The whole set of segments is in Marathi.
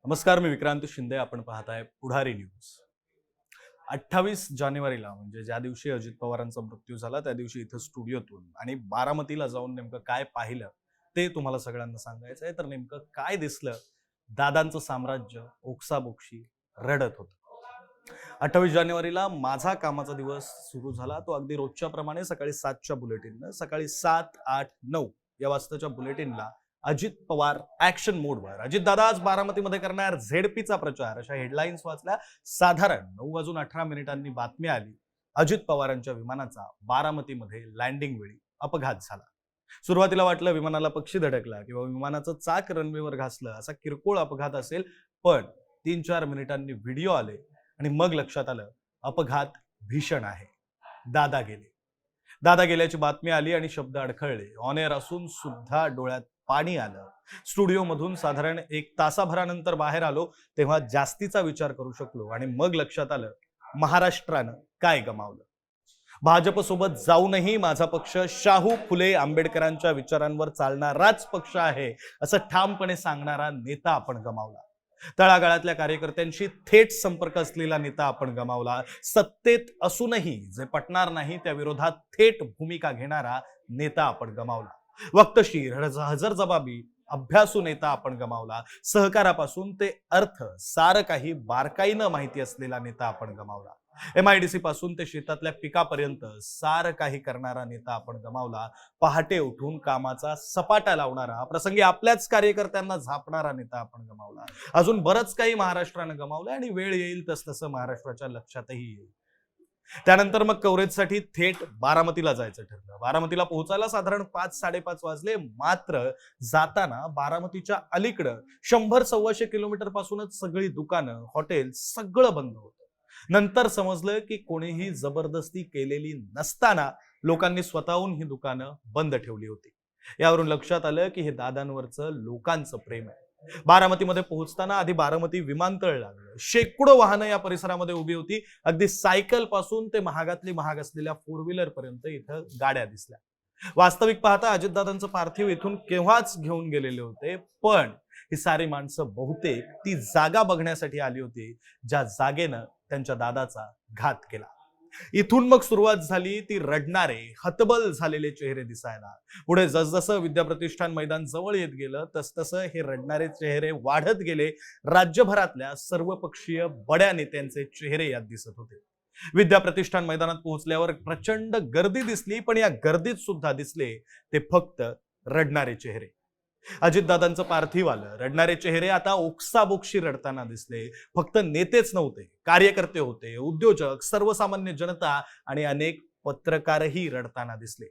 नमस्कार, मी विक्रांत शिंदे. आपण पाहताय पुढारी न्यूज. 28 जानेवारीला म्हणजे ज्या दिवशी अजित पवारांचा मृत्यू झाला त्या दिवशी इथं स्टुडिओतून आणि बारामतीला जाऊन नेमकं काय पाहिलं ते तुम्हाला सगळ्यांना सांगायचं आहे. तर नेमकं काय दिसलं? दादांचं साम्राज्य ओक्साबोक्शी रडत होतं. 28 जानेवारीला माझा कामाचा दिवस सुरू झाला. तो अगदी रोजच्या प्रमाणे सकाळी 7च्या बुलेटिननं. सकाळी 7, 8, 9 या वाजताच्या बुलेटिनला अजित पवार ऍक्शन मोडवर. अजितदादा आज बारामतीमध्ये करणार झेडपीचा प्रचार, अशा हेडलाईन्स वाचल्या. साधारण 9:18 बातमी आली. अजित पवारांच्या विमानाचा बारामतीमध्ये लँडिंग वेळी अपघात झाला. सुरुवातीला वाटलं विमानाला पक्षी धडकला किंवा विमानाचं चाक रनवेवर घासलं, असा किरकोळ अपघात असेल. पण 3-4 मिनिटांनी व्हिडिओ आले आणि मग लक्षात आलं अपघात भीषण आहे. दादा गेले. दादा गेल्याची बातमी आली आणि शब्द अडखळले. ऑन एअर असून सुद्धा डोळ्यात पाणी आलं. स्टुडिओ मधून साधारण 1 तासाभरानंतर बाहेर आलो तेव्हा जास्तीचा विचार करू शकलो आणि मग लक्षात आलं महाराष्ट्रानं काय गमावलं. भाजप सोबत जाऊनही माझा पक्ष शाहू फुले आंबेडकरांच्या विचारांवर चालणाराच पक्ष आहे असं ठामपणे सांगणारा नेता आपण गमावला. तळागाळातल्या कार्यकर्त्यांशी थेट संपर्क असलेला नेता आपण गमावला. सत्तेत असूनही जे पटणार नाही त्या विरोधात थेट भूमिका घेणारा नेता आपण गमावला. वक्तशीर, हजरजबाबी, अभ्यासू नेता आपण गमावला. सहकारापासून ते अर्थ सारं काही बारकाईनं माहिती असलेला नेता आपण गमावला. MIDC पासून ते शेतातल्या पिकापर्यंत सारं काही करणारा नेता आपण गमावला. पहाटे उठून कामाचा सपाटा लावणारा, प्रसंगी आपल्याच कार्यकर्त्यांना झापणारा नेता आपण गमावला. अजून बरंच काही महाराष्ट्रानं गमावलं आणि वेळ येईल तसतसं महाराष्ट्राच्या लक्षातही येईल. त्यानंतर मग कव्हरेजसाठी थेट बारामतीला जायचं ठरलं. बारामतीला पोहोचायला साधारण 5-5:30 वाजले. मात्र जाताना बारामतीच्या अलीकडं 100-125 किलोमीटर पासूनच सगळी दुकानं, हॉटेल सगळं बंद होतं. नंतर समजलं की कोणीही जबरदस्ती केलेली नसताना लोकांनी स्वतःहून ही दुकानं बंद ठेवली होती. यावरून लक्षात आलं की हे दादांवरचं लोकांचं प्रेम आहे. बारामतीमध्ये पोहोचताना आधी बारामती विमानतळ लागलं. शेकडो वाहनं या परिसरामध्ये उभी होती. अगदी सायकल पासून ते महागातली महाग असलेल्या 4 व्हीलर पर्यंत इथं गाड्या दिसल्या. वास्तविक पाहता अजितदादांचं पार्थिव इथून केव्हाच घेऊन गेलेले होते. पण ही सारी माणसं बहुतेक ती जागा बघण्यासाठी आली होती ज्या जागेनं त्यांच्या दादाचा घात केला. इथून मग सुरुवात झाली ती रडणारे, हतबल झालेले चेहरे दिसायला. पुढे जसजसं विद्याप्रतिष्ठान मैदान जवळ येत गेलं तसतसं हे रडणारे चेहरे वाढत गेले. राज्यभरातल्या सर्वपक्षीय बड्या नेत्यांचे चेहरे यात दिसत होते. विद्याप्रतिष्ठान मैदानात पोहोचल्यावर प्रचंड गर्दी दिसली, पण या गर्दीत सुद्धा दिसले ते फक्त रडणारे चेहरे. अजितदादांचं पार्थिव आलं. रडणारे चेहरे आता ओक्साबोक्शी रडताना दिसले. फक्त नेतेच नव्हते, कार्यकर्ते होते, उद्योजक, सर्वसामान्य जनता आणि अनेक पत्रकारही रडताना दिसले.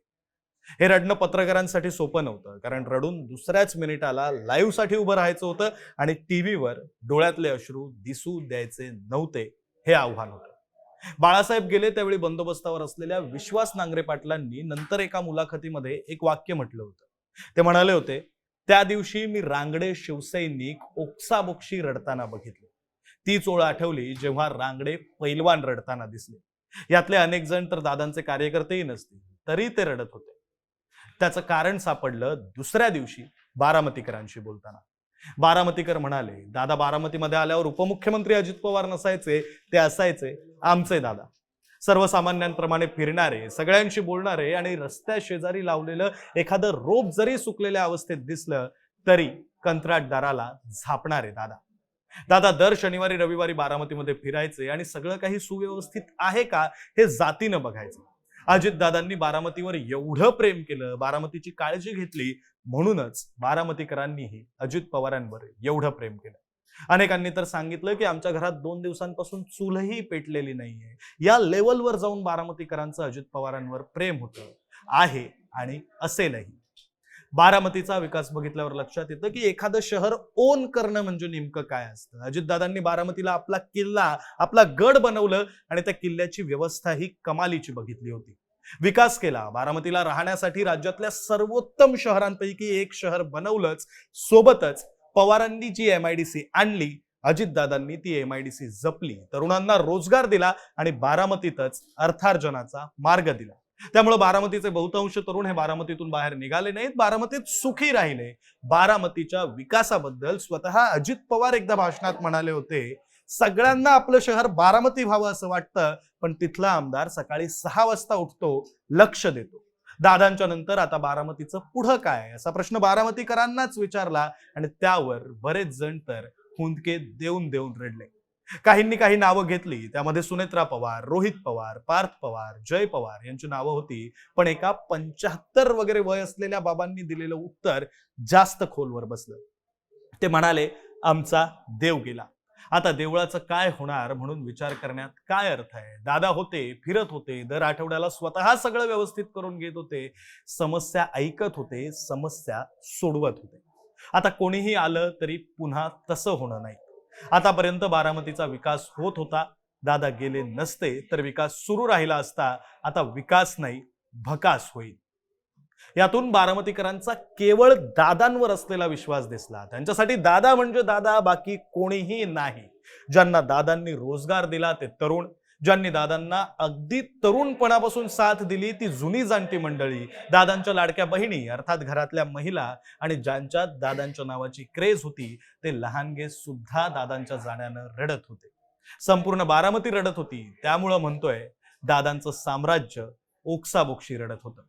हे रडणं पत्रकारांसाठी सोपं नव्हतं, कारण रडून दुसऱ्याच मिनिटाला लाईव्ह साठी उभं राहायचं होतं आणि टीव्हीवर डोळ्यातले अश्रू दिसू द्यायचे नव्हते. हे आव्हान होतं. बाळासाहेब गेले त्यावेळी बंदोबस्तावर असलेल्या विश्वास नांगरे पाटलांनी नंतर एका मुलाखतीमध्ये एक वाक्य म्हटलं होतं. ते म्हणाले होते, त्या दिवशी मी रांगडे शिवसैनिक ओक्साबोक्शी रडताना बघितले. तीच ओळ आठवली जेव्हा रांगडे पैलवान रडताना दिसले. यातले अनेक जण तर दादांचे कार्यकर्तेही नसतील, तरी ते रडत होते. त्याचं कारण सापडलं दुसऱ्या दिवशी बारामतीकरांशी बोलताना. बारामतीकर म्हणाले, दादा बारामतीमध्ये आल्यावर उपमुख्यमंत्री अजित पवार नसायचे, ते असायचे आमचे दादा. सर्वसामान्यांप्रमाणे फिरणारे, सगळ्यांशी बोलणारे आणि रस्त्या शेजारी लावलेलं एखादं रोप जरी सुकलेल्या अवस्थेत दिसलं तरी कंत्राटदाराला झापणारे दादा. दादा दर शनिवारी रविवारी बारामतीमध्ये फिरायचे आणि सगळं काही सुव्यवस्थित आहे का हे जातीनं बघायचं. अजितदादांनी बारामतीवर एवढं प्रेम केलं, बारामतीची काळजी घेतली, म्हणूनच बारामतीकरांनीही अजित पवारांवर एवढं प्रेम केलं. अनेकांनी तर सांगितलं की आमच्या घरात 2 दिवसांपासून चूलही पेटलेली नाहीये. या लेवलवर जाऊन बारामतीकरांचं अजित पवारांवर प्रेम होतं, आहे आणि असेलही. बारामतीचा विकास बघितल्यावर लक्षात येतं की एखादं शहर ओन करणं म्हणजे नेमकं काय असतं. अजितदादांनी बारामतीला आपला किल्ला, आपला गड बनवलं आणि त्या किल्ल्याची व्यवस्था ही कमालीची बघितली होती. विकास केला. बारामतीला राहण्यासाठी राज्यातल्या सर्वोत्तम शहरांपैकी एक शहर बनवलंच. सोबतच पवारांनी जी MIDC आणली, अजितदादांनी ती MIDC जपली, तरुणांना रोजगार दिला आणि बारामतीतच अर्थार्जनाचा मार्ग दिला. त्यामुळे बारामतीचे बहुतांश तरुण हे बारामतीतून बाहेर निघाले नाहीत, बारामतीत सुखी राहिले. बारामतीच्या विकासाबद्दल स्वतः अजित पवार एकदा भाषणात म्हणाले होते, सगळ्यांना आपलं शहर बारामती व्हावं असं वाटतं, पण तिथला आमदार सकाळी 6 वाजता उठतो, लक्ष देतो. दादांच्या नंतर आता बारामतीचं पुढं काय असा प्रश्न बारामतीकरांनाच विचारला आणि त्यावर बरेच जण तर हुंदके देऊन देऊन रडले. काहींनी काही नावं घेतली, त्यामध्ये सुनेत्रा पवार, रोहित पवार, पार्थ पवार, जय पवार यांची नावं होती. पण एका 75 वगैरे वय असलेल्या बाबांनी दिलेलं उत्तर जास्त खोलवर बसलं. ते म्हणाले, आमचा देव गेला, आता देवळाचं काय होणार म्हणून विचार करण्यात काय अर्थ आहे. दादा होते, फिरत होते, दर आठवड्याला स्वतः सगळं व्यवस्थित करून घेत होते, समस्या ऐकत होते, समस्या सोडवत होते. आता कोणीही आलं तरी पुन्हा तसं होणं नाही. आतापर्यंत बारामतीचा विकास होत होता, दादा गेले नसते तर विकास सुरू राहिला असता. आता विकास नाही, भकास होईल. यातून बारामतीकरांचा केवळ दादांवर असलेला विश्वास दिसला. त्यांच्यासाठी दादा म्हणजे दादा, बाकी कोणीही नाही. ज्यांना दादांनी रोजगार दिला ते तरुण, ज्यांनी दादांना अगदी तरुणपणापासून साथ दिली ती जुनी जाणती मंडळी, दादांच्या लाडक्या बहिणी अर्थात घरातल्या महिला, आणि ज्यांच्यात दादांच्या नावाची क्रेज होती ते लहानगे सुद्धा दादांच्या जाण्यानं रडत होते. संपूर्ण बारामती रडत होती. त्यामुळं म्हणतोय, दादांचं साम्राज्य ओक्साबोक्शी रडत होतं.